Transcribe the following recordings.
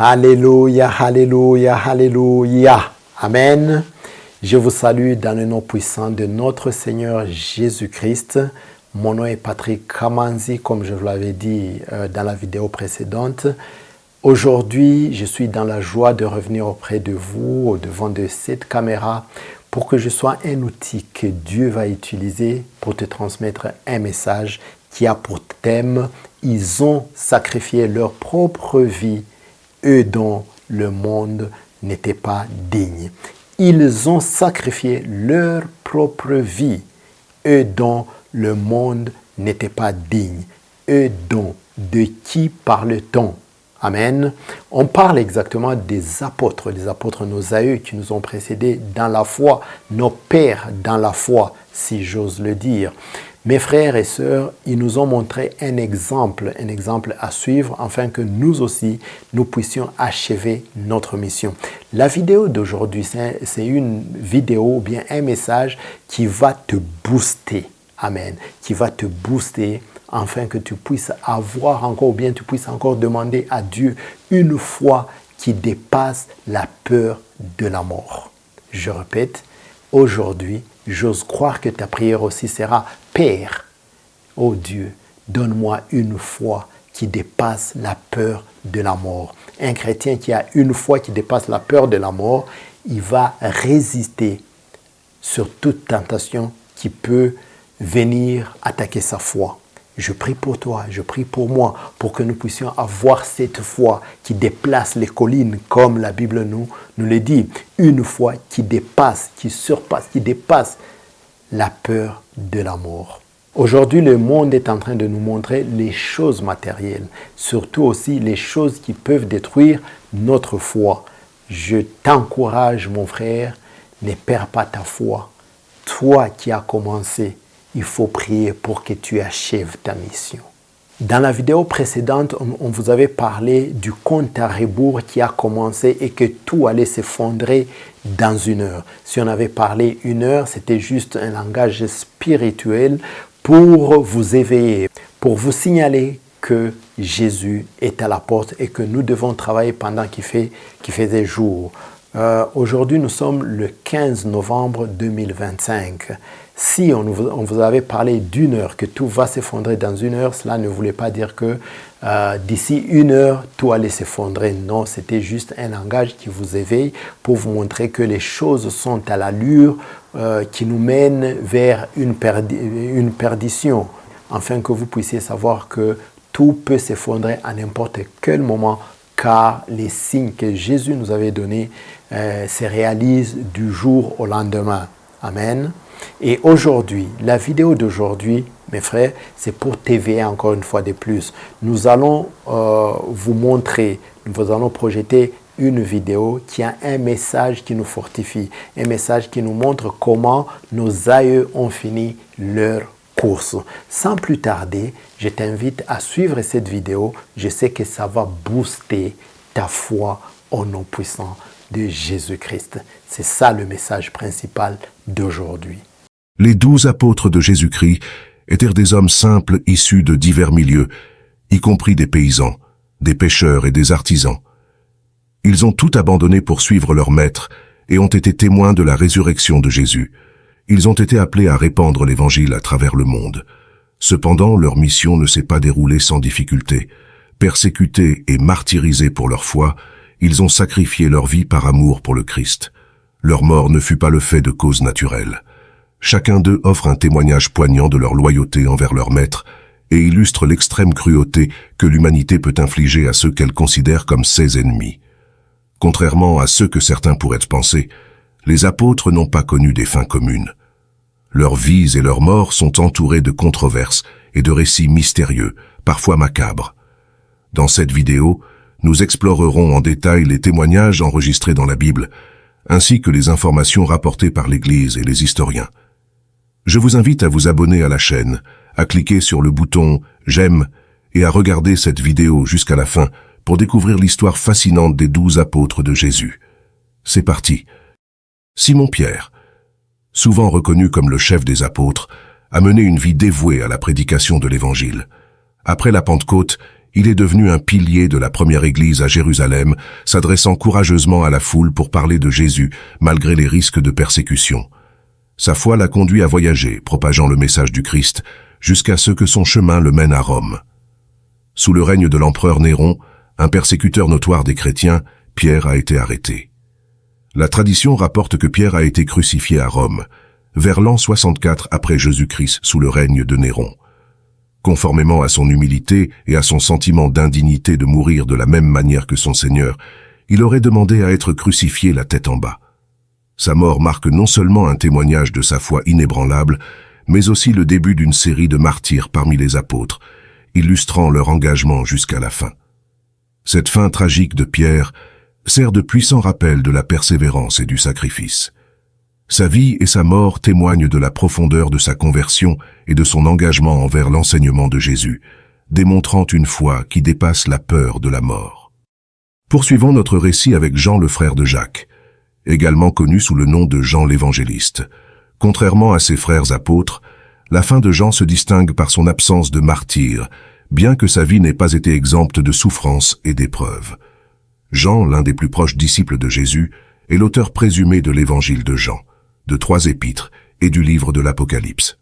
Alléluia, alléluia, alléluia. Amen. Je vous salue dans le nom puissant de notre Seigneur Jésus-Christ. Mon nom est Patrick Kamanzi, comme je vous l'avais dit dans la vidéo précédente. Aujourd'hui, je suis dans la joie de revenir auprès de vous, au devant de cette caméra, pour que je sois un outil que Dieu va utiliser pour te transmettre un message qui a pour thème « Ils ont sacrifié leur propre vie, eux dont le monde n'était pas digne. » Ils ont sacrifié leur propre vie, eux dont le monde n'était pas digne. Eux dont, de qui parle-t-on? Amen. On parle exactement des apôtres, nos aïeux qui nous ont précédés dans la foi, nos pères dans la foi, si j'ose le dire. Mes frères et sœurs, ils nous ont montré un exemple à suivre afin que nous aussi, nous puissions achever notre mission. La vidéo d'aujourd'hui, c'est une vidéo ou bien un message qui va te booster. Amen. Qui va te booster afin que tu puisses avoir encore, ou bien tu puisses encore demander à Dieu une foi qui dépasse la peur de la mort. Je répète, aujourd'hui, j'ose croire que ta prière aussi sera « Père, ô Dieu, donne-moi une foi qui dépasse la peur de la mort. » Un chrétien qui a une foi qui dépasse la peur de la mort, il va résister sur toute tentation qui peut venir attaquer sa foi. Je prie pour toi, je prie pour moi, pour que nous puissions avoir cette foi qui déplace les collines, comme la Bible nous le dit. Une foi qui dépasse, qui surpasse, qui dépasse la peur de la mort. Aujourd'hui, le monde est en train de nous montrer les choses matérielles, surtout aussi les choses qui peuvent détruire notre foi. Je t'encourage, mon frère, ne perds pas ta foi. Toi qui as commencé, il faut prier pour que tu achèves ta mission. Dans la vidéo précédente, on vous avait parlé du compte à rebours qui a commencé et que tout allait s'effondrer dans 1 heure. Si on avait parlé 1 heure, c'était juste un langage spirituel pour vous éveiller, pour vous signaler que Jésus est à la porte et que nous devons travailler pendant qu'il faisait jour. Aujourd'hui, nous sommes le 15 novembre 2025. Si on vous avait parlé d'1 heure, que tout va s'effondrer dans 1 heure, cela ne voulait pas dire que d'ici 1 heure, tout allait s'effondrer. Non, c'était juste un langage qui vous éveille pour vous montrer que les choses sont à l'allure qui nous mène vers une perdition, afin que vous puissiez savoir que tout peut s'effondrer à n'importe quel moment, car les signes que Jésus nous avait donnés se réalisent du jour au lendemain. Amen. Et aujourd'hui, la vidéo d'aujourd'hui, mes frères, c'est pour t'éveiller encore une fois de plus. Nous allons vous montrer, nous allons projeter une vidéo qui a un message qui nous fortifie, un message qui nous montre comment nos aïeux ont fini leur course. Sans plus tarder, je t'invite à suivre cette vidéo. Je sais que ça va booster ta foi au nom puissant de Jésus-Christ. C'est ça le message principal d'aujourd'hui. Les 12 apôtres de Jésus-Christ étaient des hommes simples issus de divers milieux, y compris des paysans, des pêcheurs et des artisans. Ils ont tout abandonné pour suivre leur maître et ont été témoins de la résurrection de Jésus. Ils ont été appelés à répandre l'évangile à travers le monde. Cependant, leur mission ne s'est pas déroulée sans difficulté. Persécutés et martyrisés pour leur foi, ils ont sacrifié leur vie par amour pour le Christ. Leur mort ne fut pas le fait de cause naturelle. Chacun d'eux offre un témoignage poignant de leur loyauté envers leur maître et illustre l'extrême cruauté que l'humanité peut infliger à ceux qu'elle considère comme ses ennemis. Contrairement à ce que certains pourraient penser, les apôtres n'ont pas connu des fins communes. Leurs vies et leurs morts sont entourées de controverses et de récits mystérieux, parfois macabres. Dans cette vidéo, nous explorerons en détail les témoignages enregistrés dans la Bible, ainsi que les informations rapportées par l'Église et les historiens. Je vous invite à vous abonner à la chaîne, à cliquer sur le bouton « J'aime » et à regarder cette vidéo jusqu'à la fin pour découvrir l'histoire fascinante des 12 apôtres de Jésus. C'est parti. Simon-Pierre, souvent reconnu comme le chef des apôtres, a mené une vie dévouée à la prédication de l'Évangile. Après la Pentecôte, Il est devenu un pilier de la première église à Jérusalem, s'adressant courageusement à la foule pour parler de Jésus, malgré les risques de persécution. Sa foi l'a conduit à voyager, propageant le message du Christ, jusqu'à ce que son chemin le mène à Rome. Sous le règne de l'empereur Néron, un persécuteur notoire des chrétiens, Pierre a été arrêté. La tradition rapporte que Pierre a été crucifié à Rome, vers l'an 64 après Jésus-Christ, sous le règne de Néron. Conformément à son humilité et à son sentiment d'indignité de mourir de la même manière que son Seigneur, il aurait demandé à être crucifié la tête en bas. Sa mort marque non seulement un témoignage de sa foi inébranlable, mais aussi le début d'une série de martyrs parmi les apôtres, illustrant leur engagement jusqu'à la fin. Cette fin tragique de Pierre sert de puissant rappel de la persévérance et du sacrifice. Sa vie et sa mort témoignent de la profondeur de sa conversion et de son engagement envers l'enseignement de Jésus, démontrant une foi qui dépasse la peur de la mort. Poursuivons notre récit avec Jean le frère de Jacques, également connu sous le nom de Jean l'évangéliste. Contrairement à ses frères apôtres, la fin de Jean se distingue par son absence de martyr, bien que sa vie n'ait pas été exempte de souffrances et d'épreuves. Jean, l'un des plus proches disciples de Jésus, est l'auteur présumé de l'évangile de Jean, de 3 épîtres et du livre de l'Apocalypse.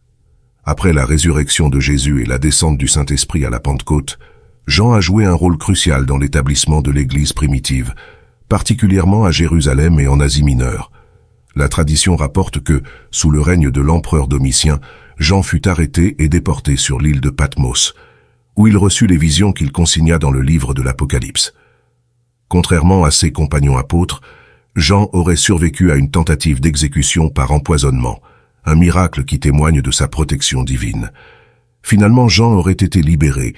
Après la résurrection de Jésus et la descente du Saint-Esprit à la Pentecôte, Jean a joué un rôle crucial dans l'établissement de l'Église primitive, particulièrement à Jérusalem et en Asie mineure. La tradition rapporte que, sous le règne de l'empereur Domitien, Jean fut arrêté et déporté sur l'île de Patmos, où il reçut les visions qu'il consigna dans le livre de l'Apocalypse. Contrairement à ses compagnons apôtres, Jean aurait survécu à une tentative d'exécution par empoisonnement, un miracle qui témoigne de sa protection divine. Finalement, Jean aurait été libéré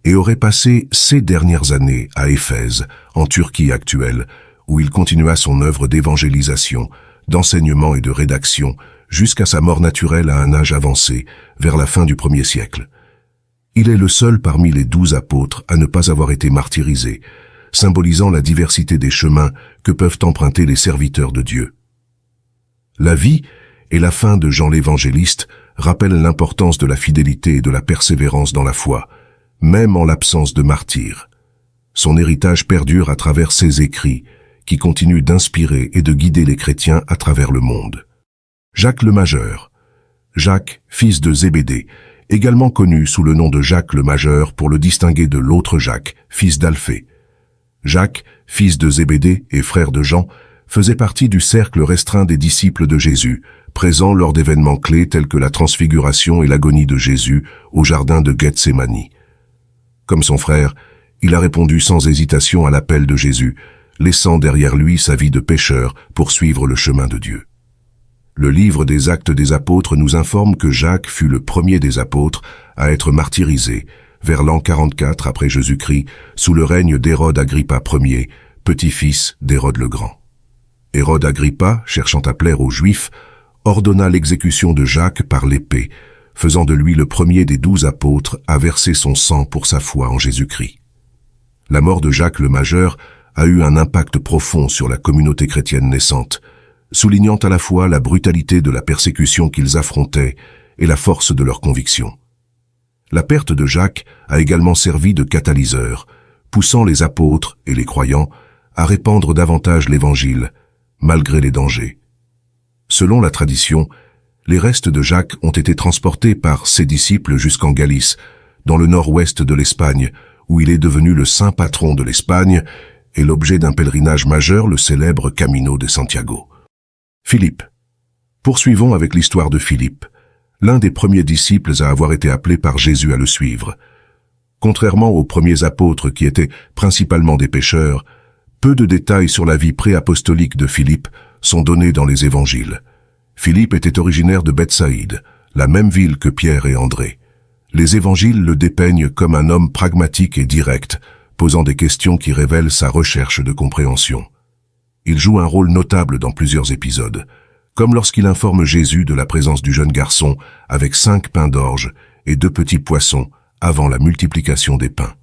et aurait passé ses dernières années à Éphèse, en Turquie actuelle, où il continua son œuvre d'évangélisation, d'enseignement et de rédaction, jusqu'à sa mort naturelle à un âge avancé, vers la fin du 1er siècle. Il est le seul parmi les 12 apôtres à ne pas avoir été martyrisé, symbolisant la diversité des chemins que peuvent emprunter les serviteurs de Dieu. La vie et la fin de Jean l'évangéliste rappellent l'importance de la fidélité et de la persévérance dans la foi, même en l'absence de martyrs. Son héritage perdure à travers ses écrits, qui continuent d'inspirer et de guider les chrétiens à travers le monde. Jacques le Majeur. Jacques, fils de Zébédée, également connu sous le nom de Jacques le Majeur pour le distinguer de l'autre Jacques, fils d'Alphée. Jacques, fils de Zébédée et frère de Jean, faisait partie du cercle restreint des disciples de Jésus, présents lors d'événements clés tels que la transfiguration et l'agonie de Jésus au jardin de Gethsémani. Comme son frère, il a répondu sans hésitation à l'appel de Jésus, laissant derrière lui sa vie de pécheur pour suivre le chemin de Dieu. Le livre des Actes des Apôtres nous informe que Jacques fut le premier des apôtres à être martyrisé, vers l'an 44 après Jésus-Christ, sous le règne d'Hérode Agrippa Ier, petit-fils d'Hérode le Grand. Hérode Agrippa, cherchant à plaire aux Juifs, ordonna l'exécution de Jacques par l'épée, faisant de lui le premier des 12 apôtres à verser son sang pour sa foi en Jésus-Christ. La mort de Jacques le Majeur a eu un impact profond sur la communauté chrétienne naissante, soulignant à la fois la brutalité de la persécution qu'ils affrontaient et la force de leurs convictions. La perte de Jacques a également servi de catalyseur, poussant les apôtres et les croyants à répandre davantage l'Évangile, malgré les dangers. Selon la tradition, les restes de Jacques ont été transportés par ses disciples jusqu'en Galice, dans le nord-ouest de l'Espagne, où il est devenu le saint patron de l'Espagne et l'objet d'un pèlerinage majeur, le célèbre Camino de Santiago. Philippe. Poursuivons avec l'histoire de Philippe, l'un des premiers disciples à avoir été appelé par Jésus à le suivre. Contrairement aux premiers apôtres qui étaient principalement des pécheurs, peu de détails sur la vie pré-apostolique de Philippe sont donnés dans les évangiles. Philippe était originaire de Bethsaïde, la même ville que Pierre et André. Les évangiles le dépeignent comme un homme pragmatique et direct, posant des questions qui révèlent sa recherche de compréhension. Il joue un rôle notable dans plusieurs épisodes, comme lorsqu'il informe Jésus de la présence du jeune garçon avec 5 pains d'orge et 2 petits poissons avant la multiplication des pains.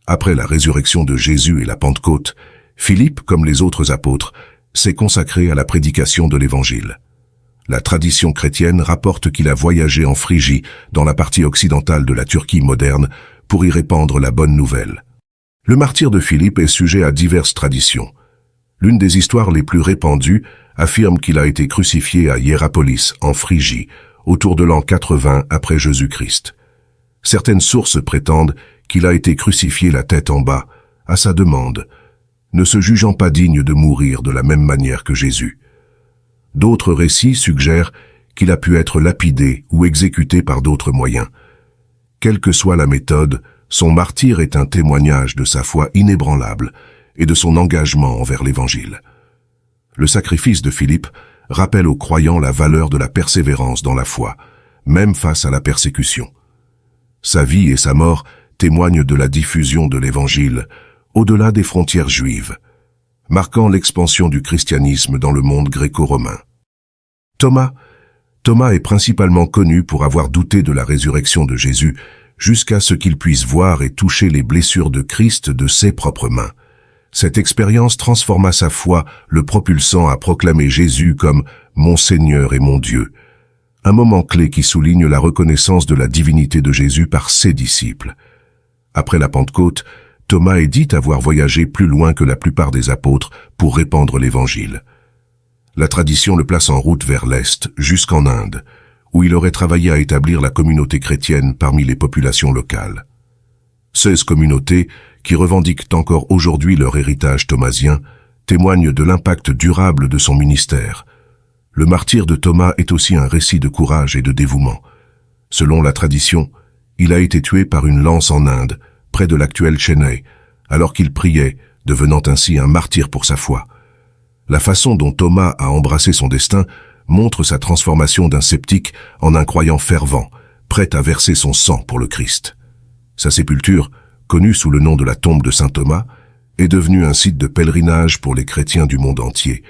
Après la résurrection de Jésus et la Pentecôte, Philippe, comme les autres apôtres, s'est consacré à la prédication de l'Évangile. La tradition chrétienne rapporte qu'il a voyagé en Phrygie, dans la partie occidentale de la Turquie moderne, pour y répandre la bonne nouvelle. Le martyre de Philippe est sujet à diverses traditions. L'une des histoires les plus répandues affirme qu'il a été crucifié à Hiérapolis, en Phrygie, autour de l'an 80 après Jésus-Christ. Certaines sources prétendent qu'il a été crucifié la tête en bas, à sa demande, ne se jugeant pas digne de mourir de la même manière que Jésus. D'autres récits suggèrent qu'il a pu être lapidé ou exécuté par d'autres moyens. Quelle que soit la méthode, son martyre est un témoignage de sa foi inébranlable et de son engagement envers l'Évangile. Le sacrifice de Philippe rappelle aux croyants la valeur de la persévérance dans la foi, même face à la persécution. Sa vie et sa mort témoignent de la diffusion de l'Évangile au-delà des frontières juives, marquant l'expansion du christianisme dans le monde gréco-romain. Thomas est principalement connu pour avoir douté de la résurrection de Jésus jusqu'à ce qu'il puisse voir et toucher les blessures de Christ de ses propres mains. Cette expérience transforma sa foi, le propulsant à proclamer Jésus comme « mon Seigneur et mon Dieu », un moment clé qui souligne la reconnaissance de la divinité de Jésus par ses disciples. Après la Pentecôte, Thomas est dit avoir voyagé plus loin que la plupart des apôtres pour répandre l'Évangile. La tradition le place en route vers l'Est, jusqu'en Inde, où il aurait travaillé à établir la communauté chrétienne parmi les populations locales. 16 communautés, qui revendiquent encore aujourd'hui leur héritage thomasien, témoignent de l'impact durable de son ministère. Le martyre de Thomas est aussi un récit de courage et de dévouement. Selon la tradition, il a été tué par une lance en Inde, près de l'actuel Chennai, alors qu'il priait, devenant ainsi un martyr pour sa foi. La façon dont Thomas a embrassé son destin montre sa transformation d'un sceptique en un croyant fervent, prêt à verser son sang pour le Christ. Sa sépulture, connue sous le nom de la tombe de saint Thomas, est devenue un site de pèlerinage pour les chrétiens du monde entier,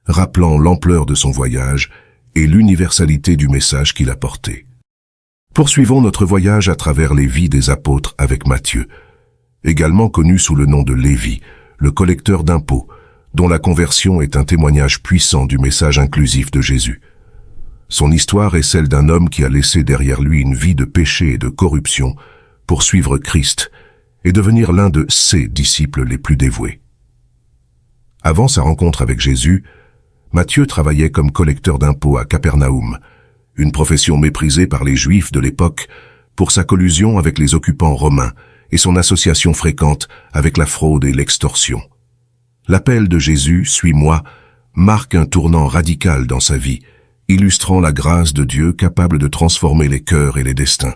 rappelant l'ampleur de son voyage et l'universalité du message qu'il a porté. Poursuivons notre voyage à travers les vies des apôtres avec Matthieu, également connu sous le nom de Lévi, le collecteur d'impôts, dont la conversion est un témoignage puissant du message inclusif de Jésus. Son histoire est celle d'un homme qui a laissé derrière lui une vie de péché et de corruption pour suivre Christ et devenir l'un de ses disciples les plus dévoués. Avant sa rencontre avec Jésus, Matthieu travaillait comme collecteur d'impôts à Capernaum, une profession méprisée par les Juifs de l'époque pour sa collusion avec les occupants romains et son association fréquente avec la fraude et l'extorsion. L'appel de Jésus « Suis-moi » marque un tournant radical dans sa vie, illustrant la grâce de Dieu capable de transformer les cœurs et les destins.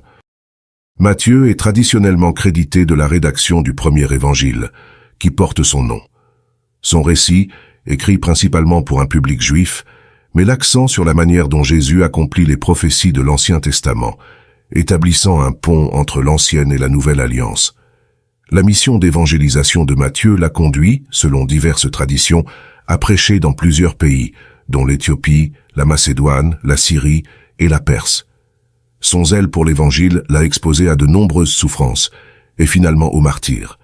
Matthieu est traditionnellement crédité de la rédaction du premier évangile, qui porte son nom. Son récit, écrit principalement pour un public juif, met l'accent sur la manière dont Jésus accomplit les prophéties de l'Ancien Testament, établissant un pont entre l'Ancienne et la Nouvelle Alliance. La mission d'évangélisation de Matthieu l'a conduit, selon diverses traditions, à prêcher dans plusieurs pays, dont l'Éthiopie, la Macédoine, la Syrie et la Perse. Son zèle pour l'Évangile l'a exposé à de nombreuses souffrances, et finalement au martyre.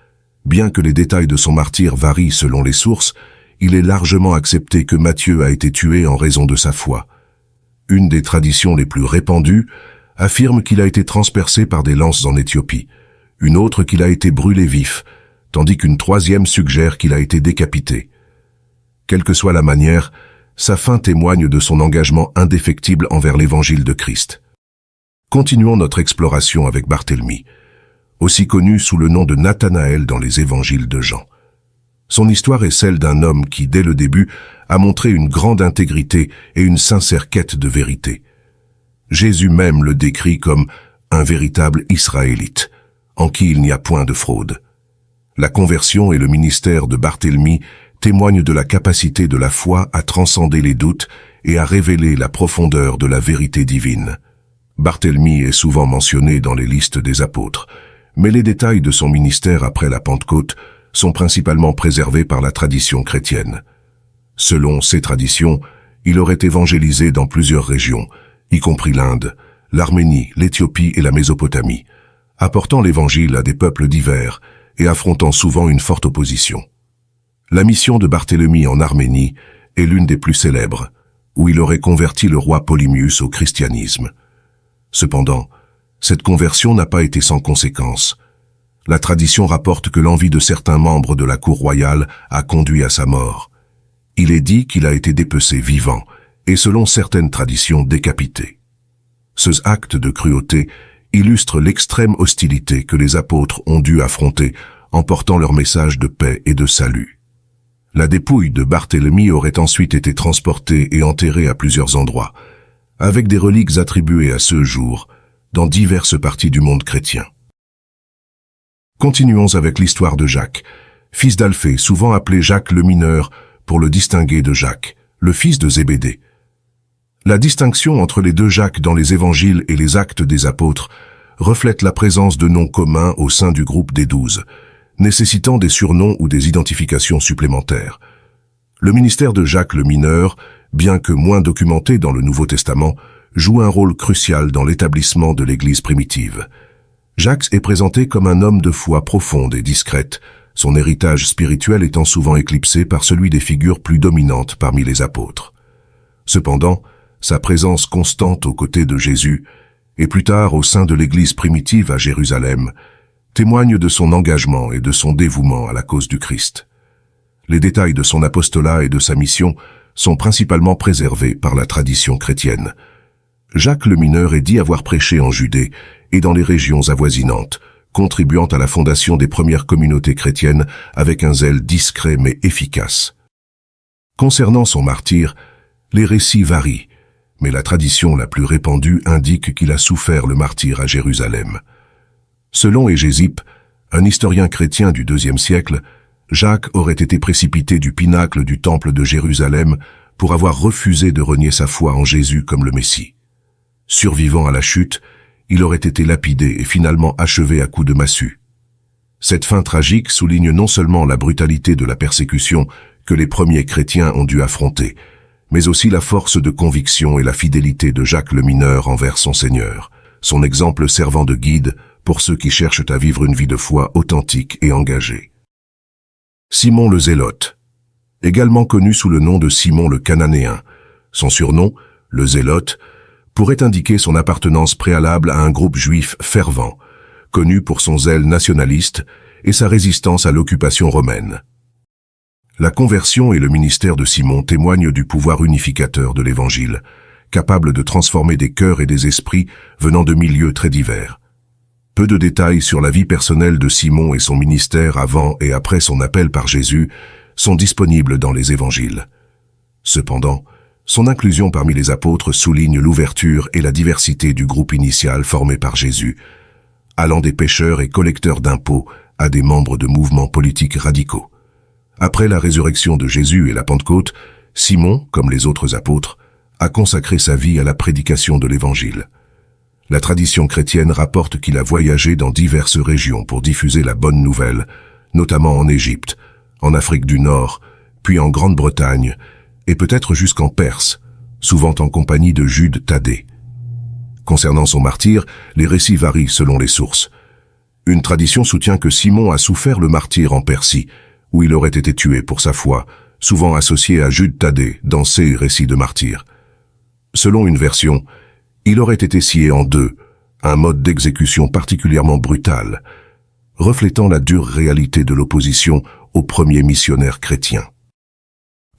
Bien que les détails de son martyre varient selon les sources, il est largement accepté que Matthieu a été tué en raison de sa foi. Une des traditions les plus répandues affirme qu'il a été transpercé par des lances en Éthiopie, une autre qu'il a été brûlé vif, tandis qu'une troisième suggère qu'il a été décapité. Quelle que soit la manière, sa fin témoigne de son engagement indéfectible envers l'Évangile de Christ. Continuons notre exploration avec Barthélemy, aussi connu sous le nom de Nathanaël dans les évangiles de Jean. Son histoire est celle d'un homme qui, dès le début, a montré une grande intégrité et une sincère quête de vérité. Jésus même le décrit comme un véritable Israélite, en qui il n'y a point de fraude. La conversion et le ministère de Barthélemy témoignent de la capacité de la foi à transcender les doutes et à révéler la profondeur de la vérité divine. Barthélemy est souvent mentionné dans les listes des apôtres, mais les détails de son ministère après la Pentecôte sont principalement préservés par la tradition chrétienne. Selon ces traditions, il aurait évangélisé dans plusieurs régions, y compris l'Inde, l'Arménie, l'Éthiopie et la Mésopotamie, apportant l'évangile à des peuples divers et affrontant souvent une forte opposition. La mission de Barthélemy en Arménie est l'une des plus célèbres, où il aurait converti le roi Polybius au christianisme. Cependant, cette conversion n'a pas été sans conséquences, La tradition rapporte que l'envie de certains membres de la cour royale a conduit à sa mort. Il est dit qu'il a été dépecé vivant et, selon certaines traditions, décapité. Ce acte de cruauté illustre l'extrême hostilité que les apôtres ont dû affronter en portant leur message de paix et de salut. La dépouille de Barthélemy aurait ensuite été transportée et enterrée à plusieurs endroits, avec des reliques attribuées à ce jour dans diverses parties du monde chrétien. Continuons avec l'histoire de Jacques, fils d'Alphée, souvent appelé Jacques le mineur pour le distinguer de Jacques, le fils de Zébédée. La distinction entre les deux Jacques dans les évangiles et les actes des apôtres reflète la présence de noms communs au sein du groupe des 12, nécessitant des surnoms ou des identifications supplémentaires. Le ministère de Jacques le mineur, bien que moins documenté dans le Nouveau Testament, joue un rôle crucial dans l'établissement de l'Église primitive. Jacques est présenté comme un homme de foi profonde et discrète, son héritage spirituel étant souvent éclipsé par celui des figures plus dominantes parmi les apôtres. Cependant, sa présence constante aux côtés de Jésus, et plus tard au sein de l'Église primitive à Jérusalem, témoigne de son engagement et de son dévouement à la cause du Christ. Les détails de son apostolat et de sa mission sont principalement préservés par la tradition chrétienne. Jacques le mineur est dit avoir prêché en Judée et dans les régions avoisinantes, contribuant à la fondation des premières communautés chrétiennes avec un zèle discret mais efficace. Concernant son martyre, les récits varient, mais la tradition la plus répandue indique qu'il a souffert le martyre à Jérusalem. Selon Hégésippe, un historien chrétien du IIe siècle, Jacques aurait été précipité du pinacle du temple de Jérusalem pour avoir refusé de renier sa foi en Jésus comme le Messie. Survivant à la chute, il aurait été lapidé et finalement achevé à coups de massue. Cette fin tragique souligne non seulement la brutalité de la persécution que les premiers chrétiens ont dû affronter, mais aussi la force de conviction et la fidélité de Jacques le mineur envers son Seigneur, son exemple servant de guide pour ceux qui cherchent à vivre une vie de foi authentique et engagée. Simon le Zélote, également connu sous le nom de Simon le Cananéen, son surnom, le Zélote, pourrait indiquer son appartenance préalable à un groupe juif fervent, connu pour son zèle nationaliste et sa résistance à l'occupation romaine. La conversion et le ministère de Simon témoignent du pouvoir unificateur de l'Évangile, capable de transformer des cœurs et des esprits venant de milieux très divers. Peu de détails sur la vie personnelle de Simon et son ministère avant et après son appel par Jésus sont disponibles dans les Évangiles. Cependant, son inclusion parmi les apôtres souligne l'ouverture et la diversité du groupe initial formé par Jésus, allant des pêcheurs et collecteurs d'impôts à des membres de mouvements politiques radicaux. Après la résurrection de Jésus et la Pentecôte, Simon, comme les autres apôtres, a consacré sa vie à la prédication de l'Évangile. La tradition chrétienne rapporte qu'il a voyagé dans diverses régions pour diffuser la bonne nouvelle, notamment en Égypte, en Afrique du Nord, puis en Grande-Bretagne, et peut-être jusqu'en Perse, souvent en compagnie de Jude Thaddée. Concernant son martyre, les récits varient selon les sources. Une tradition soutient que Simon a souffert le martyre en Persie, où il aurait été tué pour sa foi, souvent associé à Jude Thaddée dans ses récits de martyr. Selon une version, il aurait été scié en deux, un mode d'exécution particulièrement brutal, reflétant la dure réalité de l'opposition aux premiers missionnaires chrétiens.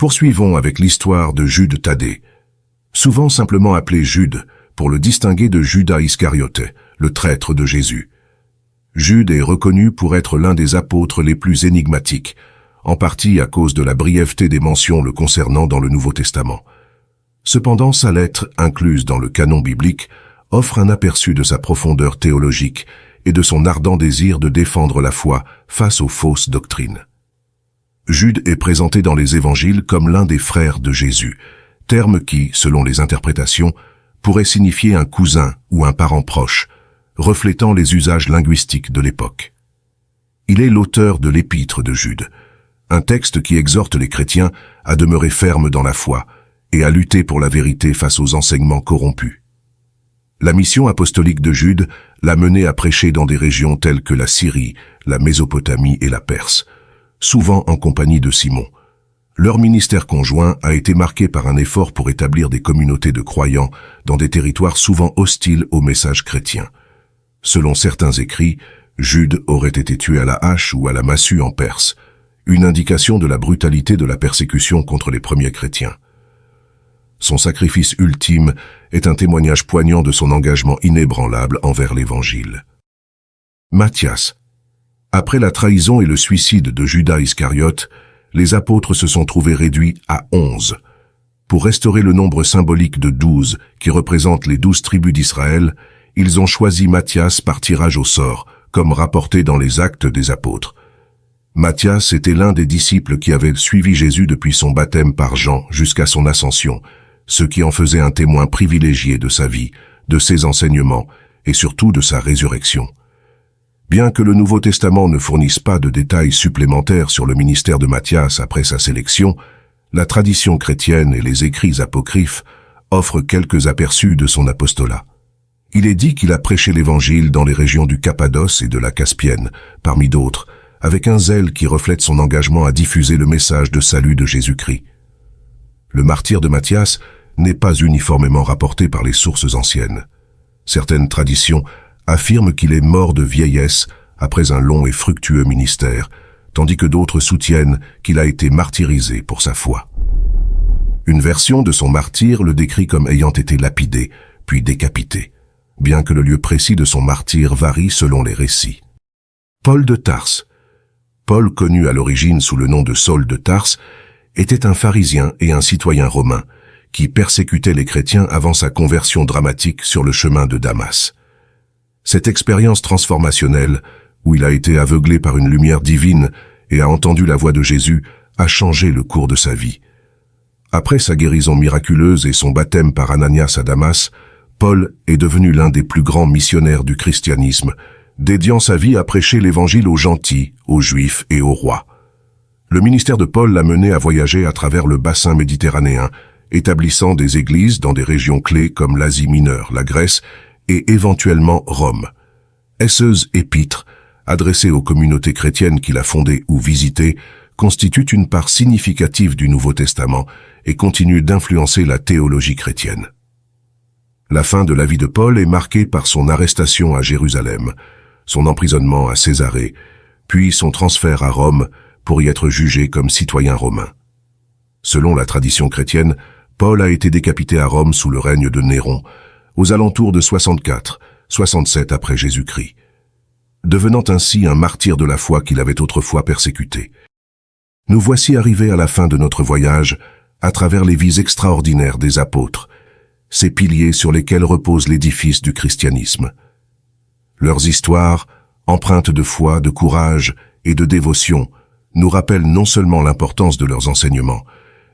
Poursuivons avec l'histoire de Jude Thaddée, souvent simplement appelé Jude, pour le distinguer de Judas Iscariote, le traître de Jésus. Jude est reconnu pour être l'un des apôtres les plus énigmatiques, en partie à cause de la brièveté des mentions le concernant dans le Nouveau Testament. Cependant, sa lettre, incluse dans le canon biblique, offre un aperçu de sa profondeur théologique et de son ardent désir de défendre la foi face aux fausses doctrines. Jude est présenté dans les évangiles comme l'un des frères de Jésus, terme qui, selon les interprétations, pourrait signifier un cousin ou un parent proche, reflétant les usages linguistiques de l'époque. Il est l'auteur de l'épître de Jude, un texte qui exhorte les chrétiens à demeurer fermes dans la foi et à lutter pour la vérité face aux enseignements corrompus. La mission apostolique de Jude l'a mené à prêcher dans des régions telles que la Syrie, la Mésopotamie et la Perse, souvent en compagnie de Simon. Leur ministère conjoint a été marqué par un effort pour établir des communautés de croyants dans des territoires souvent hostiles au message chrétien. Selon certains écrits, Jude aurait été tué à la hache ou à la massue en Perse, une indication de la brutalité de la persécution contre les premiers chrétiens. Son sacrifice ultime est un témoignage poignant de son engagement inébranlable envers l'Évangile. Matthias. Après la trahison et le suicide de Judas Iscariote, les apôtres se sont trouvés réduits à 11. Pour restaurer le nombre symbolique de 12, qui représente les 12 tribus d'Israël, ils ont choisi Matthias par tirage au sort, comme rapporté dans les Actes des Apôtres. Matthias était l'un des disciples qui avait suivi Jésus depuis son baptême par Jean jusqu'à son ascension, ce qui en faisait un témoin privilégié de sa vie, de ses enseignements et surtout de sa résurrection. Bien que le Nouveau Testament ne fournisse pas de détails supplémentaires sur le ministère de Matthias après sa sélection, la tradition chrétienne et les écrits apocryphes offrent quelques aperçus de son apostolat. Il est dit qu'il a prêché l'Évangile dans les régions du Cappadoce et de la Caspienne, parmi d'autres, avec un zèle qui reflète son engagement à diffuser le message de salut de Jésus-Christ. Le martyre de Matthias n'est pas uniformément rapporté par les sources anciennes. Certaines traditions affirment qu'il est mort de vieillesse après un long et fructueux ministère, tandis que d'autres soutiennent qu'il a été martyrisé pour sa foi. Une version de son martyre le décrit comme ayant été lapidé, puis décapité, bien que le lieu précis de son martyre varie selon les récits. Paul de Tarse. Paul, connu à l'origine sous le nom de Saul de Tarse, était un pharisien et un citoyen romain qui persécutait les chrétiens avant sa conversion dramatique sur le chemin de Damas. Cette expérience transformationnelle, où il a été aveuglé par une lumière divine et a entendu la voix de Jésus, a changé le cours de sa vie. Après sa guérison miraculeuse et son baptême par Ananias à Damas, Paul est devenu l'un des plus grands missionnaires du christianisme, dédiant sa vie à prêcher l'Évangile aux gentils, aux Juifs et aux rois. Le ministère de Paul l'a mené à voyager à travers le bassin méditerranéen, établissant des églises dans des régions clés comme l'Asie mineure, la Grèce et éventuellement Rome. Esseuse épîtres, adressées aux communautés chrétiennes qu'il a fondées ou visitées, constituent une part significative du Nouveau Testament et continuent d'influencer la théologie chrétienne. La fin de la vie de Paul est marquée par son arrestation à Jérusalem, son emprisonnement à Césarée, puis son transfert à Rome pour y être jugé comme citoyen romain. Selon la tradition chrétienne, Paul a été décapité à Rome sous le règne de Néron, aux alentours de 64-67 après Jésus-Christ, devenant ainsi un martyr de la foi qu'il avait autrefois persécuté. Nous voici arrivés à la fin de notre voyage à travers les vies extraordinaires des apôtres, ces piliers sur lesquels repose l'édifice du christianisme. Leurs histoires, empreintes de foi, de courage et de dévotion, nous rappellent non seulement l'importance de leurs enseignements,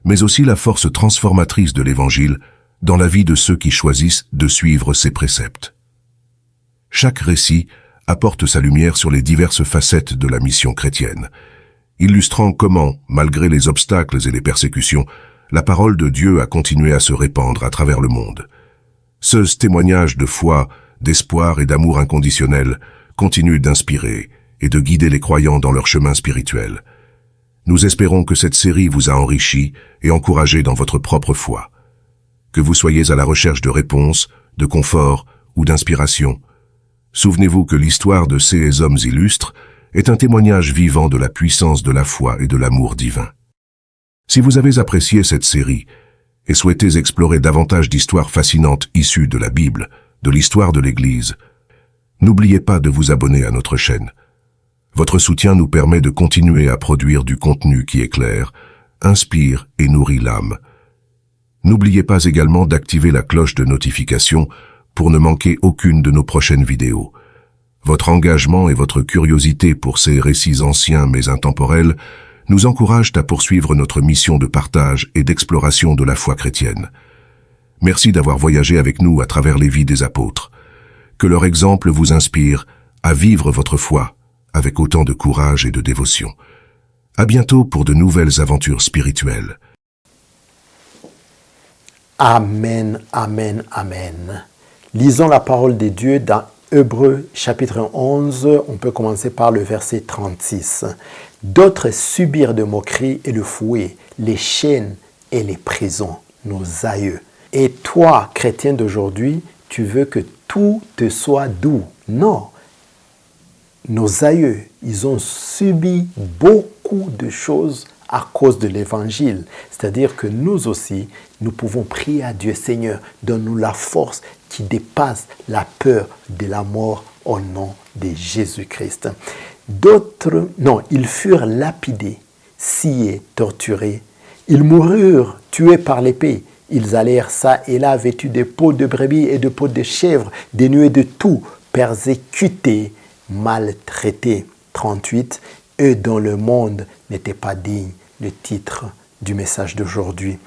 mais aussi la force transformatrice de l'Évangile dans la vie de ceux qui choisissent de suivre ses préceptes. Chaque récit apporte sa lumière sur les diverses facettes de la mission chrétienne, illustrant comment, malgré les obstacles et les persécutions, la parole de Dieu a continué à se répandre à travers le monde. Ce témoignage de foi, d'espoir et d'amour inconditionnel continue d'inspirer et de guider les croyants dans leur chemin spirituel. Nous espérons que cette série vous a enrichi et encouragé dans votre propre foi. Que vous soyez à la recherche de réponses, de confort ou d'inspiration, souvenez-vous que l'histoire de ces hommes illustres est un témoignage vivant de la puissance de la foi et de l'amour divin. Si vous avez apprécié cette série et souhaitez explorer davantage d'histoires fascinantes issues de la Bible, de l'histoire de l'Église, n'oubliez pas de vous abonner à notre chaîne. Votre soutien nous permet de continuer à produire du contenu qui éclaire, inspire et nourrit l'âme. N'oubliez pas également d'activer la cloche de notification pour ne manquer aucune de nos prochaines vidéos. Votre engagement et votre curiosité pour ces récits anciens mais intemporels nous encouragent à poursuivre notre mission de partage et d'exploration de la foi chrétienne. Merci d'avoir voyagé avec nous à travers les vies des apôtres. Que leur exemple vous inspire à vivre votre foi avec autant de courage et de dévotion. À bientôt pour de nouvelles aventures spirituelles. Amen, amen, amen. Lisons la parole de Dieu dans Hébreux chapitre 11, on peut commencer par le verset 36. D'autres subirent de moqueries et le fouet, les chaînes et les prisons, nos aïeux. Et toi, chrétien d'aujourd'hui, tu veux que tout te soit doux. Non. nos aïeux, ils ont subi beaucoup de choses à cause de l'évangile. C'est-à-dire que nous aussi, nous pouvons prier à Dieu, Seigneur, donne-nous la force qui dépasse la peur de la mort au nom de Jésus-Christ. D'autres, non, ils furent lapidés, sciés, torturés. Ils moururent, tués par l'épée. Ils allèrent ça et là, vêtus de peaux de brebis et de peaux de chèvre, dénués de tout, persécutés, maltraités. 38. Eux dont le monde n'était pas digne, le titre du message d'aujourd'hui.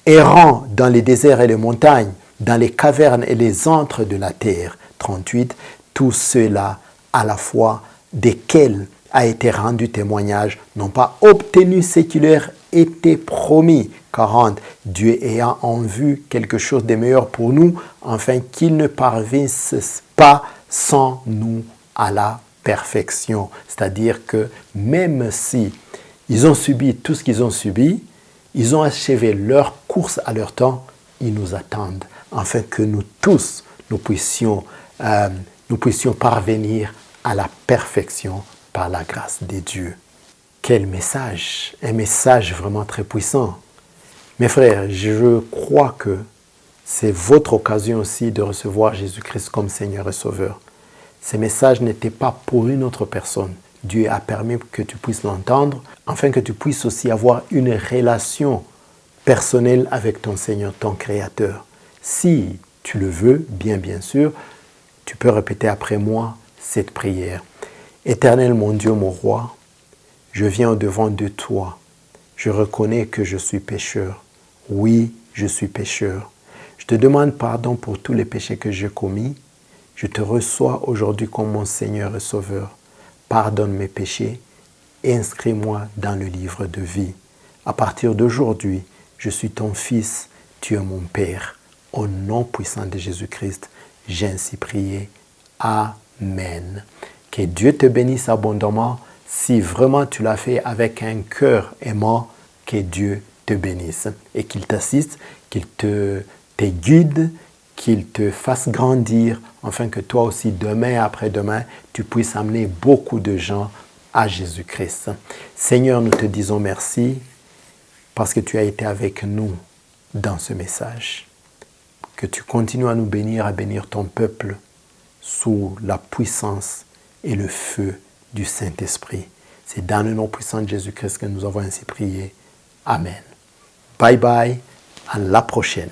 Errant dans les déserts et les montagnes, dans les cavernes et les antres de la terre. 38. Tous ceux-là, à la fois desquels a été rendu témoignage, n'ont pas obtenu ce qui leur était promis. 40. Dieu ayant en vue quelque chose de meilleur pour nous, afin qu'ils ne parvinssent pas sans nous à la perfection. C'est-à-dire que même si ils ont subi tout ce qu'ils ont subi, ils ont achevé leur course à leur temps, ils nous attendent, afin que nous tous, nous puissions parvenir à la perfection par la grâce de Dieu. Quel message! Un message vraiment très puissant. Mes frères, je crois que c'est votre occasion aussi de recevoir Jésus-Christ comme Seigneur et Sauveur. Ce message n'était pas pour une autre personne. Dieu a permis que tu puisses l'entendre, afin que tu puisses aussi avoir une relation personnelle avec ton Seigneur, ton Créateur. Si tu le veux, bien sûr, tu peux répéter après moi cette prière. Éternel mon Dieu, mon roi, je viens au-devant de toi. Je reconnais que je suis pécheur. Oui, je suis pécheur. Je te demande pardon pour tous les péchés que j'ai commis. Je te reçois aujourd'hui comme mon Seigneur et Sauveur. Pardonne mes péchés et inscris-moi dans le livre de vie. À partir d'aujourd'hui, je suis ton Fils, tu es mon Père. Au nom puissant de Jésus-Christ, j'ai ainsi prié. Amen. Que Dieu te bénisse abondamment. Si vraiment tu l'as fait avec un cœur aimant, que Dieu te bénisse et qu'il t'assiste, qu'il te guide, qu'il te fasse grandir, afin que toi aussi, demain et après-demain, tu puisses amener beaucoup de gens à Jésus-Christ. Seigneur, nous te disons merci parce que tu as été avec nous dans ce message. Que tu continues à nous bénir, à bénir ton peuple sous la puissance et le feu du Saint-Esprit. C'est dans le nom puissant de Jésus-Christ que nous avons ainsi prié. Amen. Bye bye, à la prochaine.